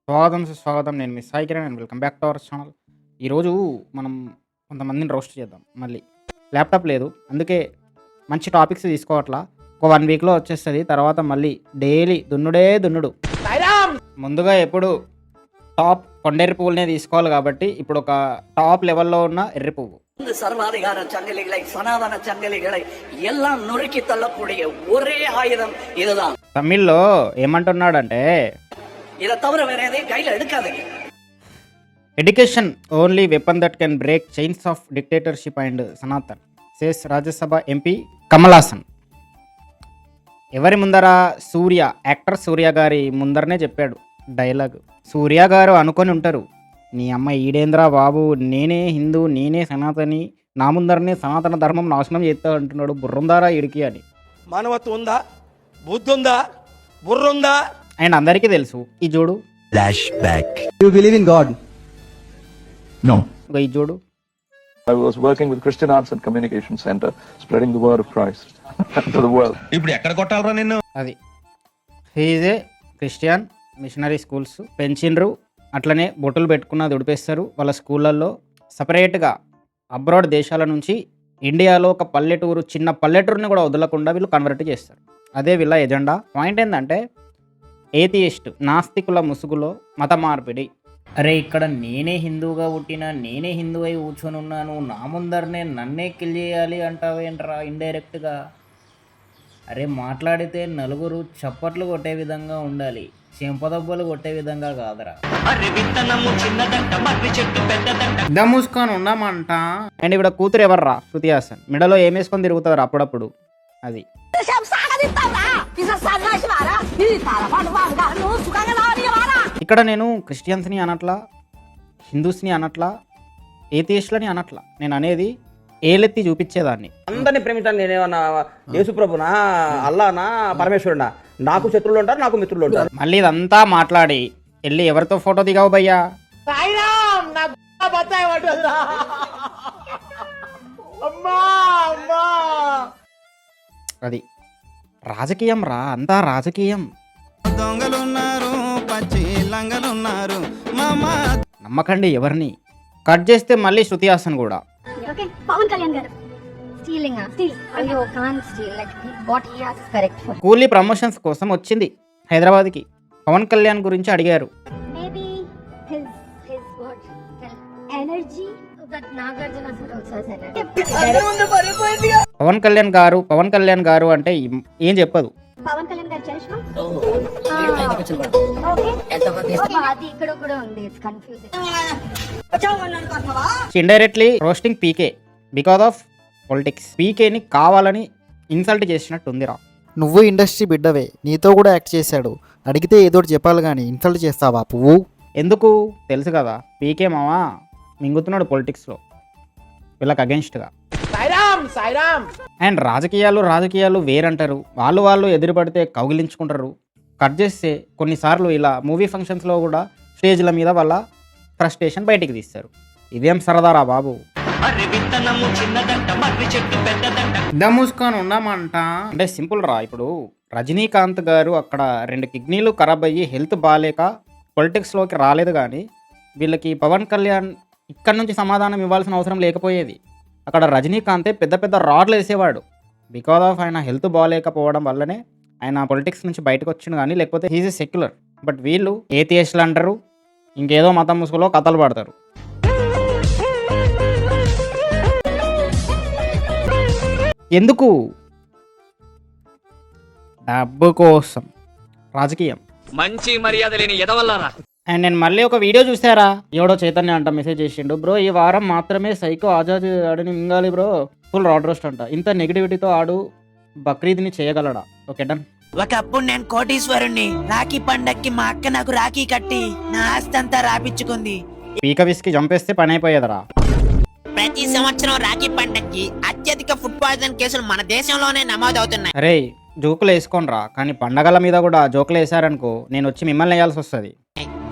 స్వాగతం సుస్వాగతం. నేను మీ Sai Kiran and welcome back to our channel. ఈరోజు మనం కొంతమందిని రోస్ట్ చేద్దాం. మళ్ళీ ల్యాప్టాప్ లేదు, అందుకే మంచి టాపిక్స్ తీసుకోవట్లా. ఒక 1 వీక్లో వచ్చేస్తుంది. తర్వాత మళ్ళీ డైలీ దున్నుడే దున్నుడు. ముందుగా ఎప్పుడు టాప్ కొండెర్రి పువ్వులనే తీసుకోవాలి కాబట్టి ఇప్పుడు ఒక టాప్ లెవెల్లో ఉన్న ఎర్రి పువ్వు. சர்வாதிகார சங்கிலிகளை சனாதன சங்கிலிகளை எல்லாம் நொறுக்கி தள்ளக்கூடிய ஒரே ஆயுதம் இதுதான். తమిళ్లో ఏమంటున్నాడంటే, இதை தவிர வேற எதையும் கையில எடுக்காதீங்க. Education only weapon that can break chains of dictatorship and Sanatan, says Rajya Sabha MP Kamal Haasan. ఎవరి ముందర? సూర్య, యాక్టర్ సూర్య గారి ముందరనే చెప్పాడు డైలాగ్. సూర్య గారు అనుకొని ఉంటారు, నీ అమ్మ ఈడేంద్రా బాబు, నేనే హిందూ, నేనే సనాతని, నా ముందరనే సనాతన ధర్మం నాశనం చేస్తా అంటున్నాడు, బుర్రుందారా ఇడికి అని. మానవత్వం ఉందా, బుద్ధి ఉందా, బుర్రుందా? అండ్ అందరికీ తెలుసు ఈ చూడు. Flashback. You believe in God? No. ఈ చూడు. I was working with Christian Arts and Communication Center, spreading the word of Christ to the world. ఇప్పుడు ఎక్కడ కొట్టాలరా నిన్ను? అది he's a Christian missionary schools పెంచిండ్రు, అట్లనే బొట్టులు పెట్టుకున్న ఉడిపేస్తారు. వాళ్ళ స్కూళ్ళల్లో సపరేట్గా అబ్రాడ్ దేశాల నుంచి ఇండియాలో ఒక పల్లెటూరు, చిన్న పల్లెటూరుని కూడా వదలకుండా వీళ్ళు కన్వర్ట్ చేస్తారు. అదే వీళ్ళ ఎజెండా. పాయింట్ ఏంటంటే, ఏథియిస్ట్ నాస్తికుల ముసుగులో మత మార్పిడి. అరే ఇక్కడ నేనే హిందువుగా పుట్టినా, నేనే హిందువు అయి కూర్చొని ఉన్నాను, నా ముందరనే నన్నే కిల్ చేయాలి అంటావేంట్రా ఇండైరెక్ట్గా. అరే మాట్లాడితే నలుగురు చప్పట్లు కొట్టే విధంగా ఉండాలి, చెంపదబ్బలు కొట్టే విధంగా కాదురా. మూసుకొని ఉన్నామంట. అండ్ ఇక్కడ కూతురు ఎవర్రా? శృతి హాసన్. మెడలో ఏమేసుకొని తిరుగుతారు అప్పుడప్పుడు. అది ఇక్కడ నేను క్రిస్టియన్స్ని అనట్లా, హిందూస్ని అనట్లా, ఏథియిస్ట్లని అనట్లా. నేను అనేది ఏలెత్తి చూపించేదాన్ని. అందరిని ప్రేమించాను. నేనేమన్నా యేసుప్రభునా, అల్లానా, పరమేశ్వరుడా? నాకు శత్రువులు ఉంటారు, నాకు మిత్రులు ఉంటారు. మళ్ళీ ఇదంతా మాట్లాడి వెళ్ళి ఎవరితో ఫోటో దిగావు భయ్యా? అది రాజకీయం రా, అంతా రాజకీయం. నమ్మకండి ఎవరిని. కట్ చేస్తే మళ్ళీ శృతి హాసన్ కూడా. Okay, Pawan Kalyan garu. Stealing. You can't steal. Like what he has is correct for. కూలీ ప్రమోషన్స్ కోసం వచ్చింది హైదరాబాద్కి. పవన్ కళ్యాణ్ గురించి అడిగారు. Maybe his what? Energy that Nagarjuna sir also has energy. Pawan Kalyan గారు అంటే ఏం చెప్పదు. పవన్ కళ్యాణ్ గారు చరిష్మా. అది ఇక్కడ కూడా ఉంది. It's confusing. Indirectly roasting PK because of politics. పీకేని కావాలని ఇన్సల్ట్ చేసినట్టు ఉందిరా. నువ్వు ఇండస్ట్రీ బిడ్డవే, నీతో కూడా యాక్ట్ చేశాడు. అడిగితే ఏదోటి చెప్పాలి కానీ ఇన్సల్ట్ చేస్తావా పువ్వు? ఎందుకు తెలుసు కదా, పీకే మావా మింగుతున్నాడు పొలిటిక్స్లో వీళ్ళకి అగెన్స్ట్గా. అండ్ రాజకీయాలు వేరంటారు. వాళ్ళు ఎదురుపడితే కౌగిలించుకుంటారు. కట్ చేస్తే కొన్నిసార్లు ఇలా మూవీ ఫంక్షన్స్లో కూడా స్టేజ్ల మీద వాళ్ళ ఫ్రస్ట్రేషన్ బయటికి తీస్తారు. ఇదేం సరదారా బాబు? మూసుకొని ఉన్నామంట అంటే సింపుల్ రా. ఇప్పుడు రజనీకాంత్ గారు అక్కడ 2 కిడ్నీలు ఖరాబ్ అయ్యి హెల్త్ బాగాలేక పొలిటిక్స్లోకి రాలేదు, కానీ వీళ్ళకి పవన్ కళ్యాణ్ ఇక్కడ నుంచి సమాధానం ఇవ్వాల్సిన అవసరం లేకపోయేది. అక్కడ రజనీకాంతే పెద్ద రాడ్లు వేసేవాడు. బికాజ్ ఆఫ్ ఆయన హెల్త్ బాగాలేకపోవడం వల్లనే ఆయన పొలిటిక్స్ నుంచి బయటకు వచ్చిండు, కానీ లేకపోతే హీజ్ ఏ సెక్యులర్. బట్ వీళ్ళు ఏథియిస్టులు అంటారు, ఇంకేదో మతం ముసుగులో కథలు పడతారు. ఎందుకు? డబ్బు కోసం రాజకీయం. మంచి మర్యాద లేని ఎదవల్లారా. అండ్ నేను మళ్ళీ ఒక వీడియో చూసారా, ఎవడో చైతన్య అంట మెసేజ్ చేసిండు, బ్రో ఈ వారం మాత్రమే సైకో ఆజాద్ ఆడిని మింగాలి బ్రో, ఫుల్ రాడ్ రోస్ట్ అంట. ఇంత నెగిటివిటీతో ఆడు బక్రీద్ని చేయగలడా? Okay done. ఒకప్పుడు నేను కోటీశ్వరుణ్ణి. రాఖీ పండక్కి మా అక్క నాకు రాఖీ కట్టి నా ఆస్తి అంతా రాపిచ్చుకుంది. పీక విసికి చంపేస్తే పని అయిపోయేదరా. ప్రతి సంవత్సరం రాఖీ పండక్కి అత్యధిక ఫుడ్ పాయిజన్ కేసులు మన దేశంలోనే నమోదవుతున్నాయి. అరే జోకులు వేసుకోనరా, కానీ పండగల మీద కూడా జోకులు వేసారనుకో నేను వచ్చి మిమ్మల్ని వేయాల్సి వస్తుంది.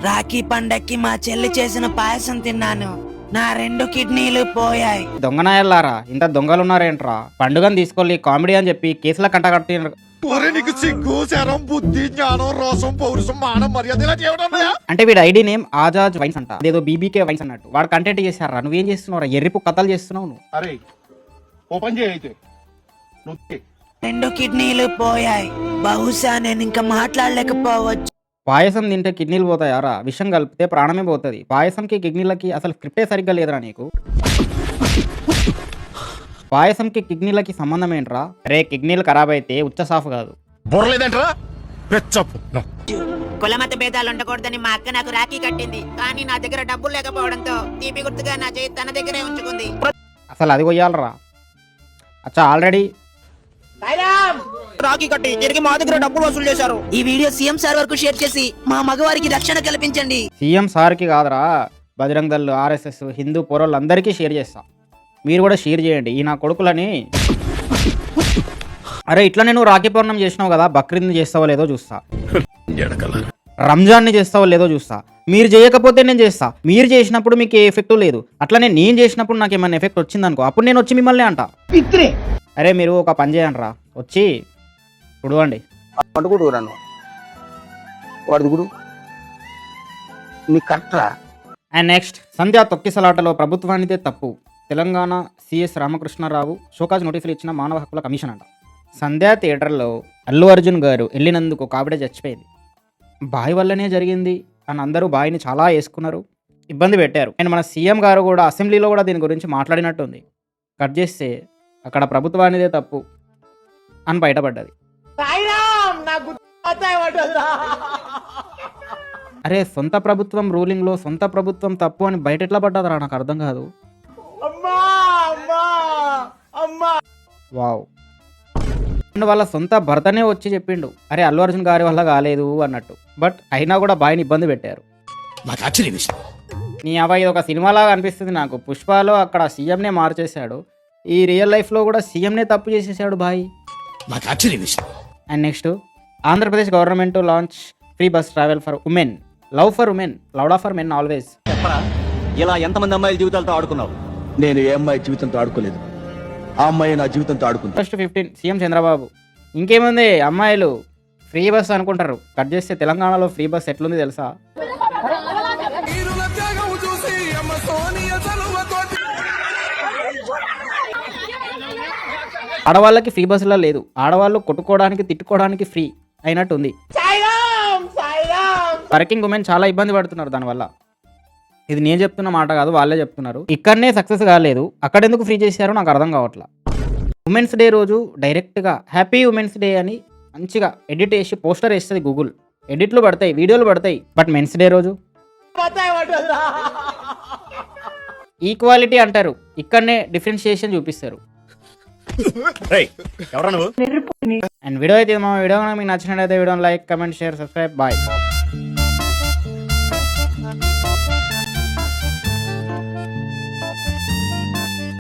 రాఖీ పండక్కి మా చెల్లి చేసిన పాయసం తిన్నాను, నా 2 కిడ్నీలు పోయాయి. దొంగనాయల్లారా, ఇంత దొంగలున్నారేంట్రా? పండుగను తీసుకోవాలి కామెడీ అని చెప్పి కేసుల కంట కట్టి నీకు సిగ్గు శరం బుద్ధి జ్ఞానం రోసం పౌరుషం మానం మర్యాద ఇలా చేయడం అంటే వీడి ఐడి నేమ్ ఆజాజ్ వైన్స్ అంట, అదేదో బీబీకే వైన్స్ అన్నట్టు. వాడు కంటెంట్ చేశారా, నువ్వేం చేస్తున్నావు? ఎర్రిపు కథలు చేస్తున్నావు నువ్వు. అరే ఓపెన్ చేయి అయితే నువ్వు 2 కిడ్నీలు పోయాయి. బహుశా నేను ఇంకా మాట్లాడలేకపోవచ్చు. పాయసం తింటే కిడ్నీలు పోతాయారా? విషం కలిపితే ప్రాణమే పోతుంది. పాయసంకి కిడ్నీలకి అసలు స్క్రిప్టే సరిగ్గా లేదురా నీకు. పాయసంకి కిడ్నీలకి సంబంధం ఏంట్రా? రే కిడ్నీలు ఖరాబ్ అయితే ఉచ్చ సాఫ్ కాదు. బొర్రలేదంటరా పెచ్చప్పు కులమత భేదాలు ఉండకూడదని మా అక్క నాకు రాఖీ కట్టింది. కానీ నా దగ్గర డబ్బులు లేకపోవడంతో తీపి గుర్తుగా నా చేయి తన దగ్గరే ఉంచుకుంది. అసలు అది కొయ్యాలరా? అచ్చా ఆల్రెడీ రాఖీ కట్టి తిరిగి మా దగ్గర డబ్బులు వసూలు చేశారు. ఈ వీడియో సీఎం సార్ వరకు షేర్ చేసి మా మగవారికి రక్షణ కల్పించండి. సీఎం సార్కి కాదురా, బజరంగ్ దళ్, ఆర్ఎస్ఎస్, హిందూ పోరోళ్ళందరికీ షేర్ చేస్తా. మీరు కూడా షేర్ చేయండి ఈ నా కొడుకులని. అరే ఇట్లా నేను రాఖీ పౌర్ణం చేసినావు కదా, బక్రీద్ చేస్తావో లేదో చూస్తా, రంజాన్ని చేస్తావో లేదో చూస్తా. మీరు చేయకపోతే నేను చేస్తా. మీరు చేసినప్పుడు మీకు ఏ ఎఫెక్ట్ లేదు, అట్లనే నేను చేసినప్పుడు నాకు ఏమైనా ఎఫెక్ట్ వచ్చిందనుకో, అప్పుడు నేను వచ్చి మిమ్మల్ని అంట. అరే మీరు ఒక పని చేయండి రా, వచ్చి చూడండి. పండుగుడు నన్ను వాడి గుడు నీ కరెక్ట్రా. అండ్ నెక్స్ట్, సంధ్యా తొక్కిసలాటలో ప్రభుత్వానిదే తప్పు. తెలంగాణ సిఎస్ రామకృష్ణారావు షోకాజ్ నోటీసులు ఇచ్చిన మానవ హక్కుల కమిషన్ అంట. సంధ్యా థియేటర్లో అల్లు అర్జున్ గారు వెళ్ళినందుకు ఒక ఆవిడ చచ్చిపోయింది. బాయ్ వల్లనే జరిగింది అని అందరూ బాయిని చాలా వేసుకున్నారు, ఇబ్బంది పెట్టారు. అండ్ మన సీఎం గారు కూడా అసెంబ్లీలో కూడా దీని గురించి మాట్లాడినట్టుంది. కట్ చేస్తే అక్కడ ప్రభుత్వానిదే తప్పు అని బయటపడ్డది. అరే సొంత ప్రభుత్వం రూలింగ్లో సొంత ప్రభుత్వం తప్పు అని బయట ఎట్లా పడ్డదరా? నాకు అర్థం కాదు. వావ్. అండ్ వాళ్ళ సొంత భర్తనే వచ్చి చెప్పిండు, అరే అల్లు అర్జున్ గారి వల్ల కాలేదు అన్నట్టు. బట్ అయినా కూడా బాయ్ని ఇబ్బంది పెట్టారు. నీ అబ్బాయి ఇది ఒక సినిమాలాగా అనిపిస్తుంది నాకు. పుష్పలో అక్కడ సీఎంనే మార్చేశాడు, ఈ రియల్ లైఫ్లో కూడా సీఎంనే తప్పు చేసేసాడు boy. And next, Andhra Pradesh government launch free bus travel for women. Love for women, లౌడా ఫర్ మెన్ ఆల్వేస్. ఇలా ఎంతమంది అమ్మాయిల జీవితాలతో ఆడుకున్నావు? నేను ఏ అమ్మాయి జీవితంతో ఆడుకోలేదు, ఆ అమ్మాయి నా జీవితంతో ఆడుకుంది. First 15 CM Chandrababu. ఇంకేముంది, అమ్మాయిలు ఫ్రీ బస్ అనుకుంటారు, కట్ చేస్తే తెలంగాణలో ఫ్రీ బస్ ఎట్లుంది తెలుసా? ఆడవాళ్ళకి ఫ్రీ బస్సులో లేదు, ఆడవాళ్ళు కొట్టుకోవడానికి తిట్టుకోవడానికి ఫ్రీ అయినట్టుంది. వర్కింగ్ ఉమెన్ చాలా ఇబ్బంది పడుతున్నారు దానివల్ల. ఇది నేను చెప్తున్న మాట కాదు, వాళ్ళే చెప్తున్నారు. ఇక్కడనే సక్సెస్ కాలేదు, అక్కడ ఎందుకు ఫ్రీ చేశారో నాకు అర్థం కావట్లా. ఉమెన్స్ డే రోజు డైరెక్ట్గా హ్యాపీ ఉమెన్స్ డే అని మంచిగా ఎడిట్ చేసి పోస్టర్ వేస్తుంది గూగుల్, ఎడిట్లు పడతాయి, వీడియోలు పడతాయి. బట్ మెన్స్ డే రోజు ఈక్వాలిటీ అంటారు, ఇక్కడనే డిఫరెన్షియేషన్ చూపిస్తారు. అండ్ వీడియో అయితే మా వీడియో మీకు నచ్చినట్లయితే video like, comment, share, subscribe. Bye.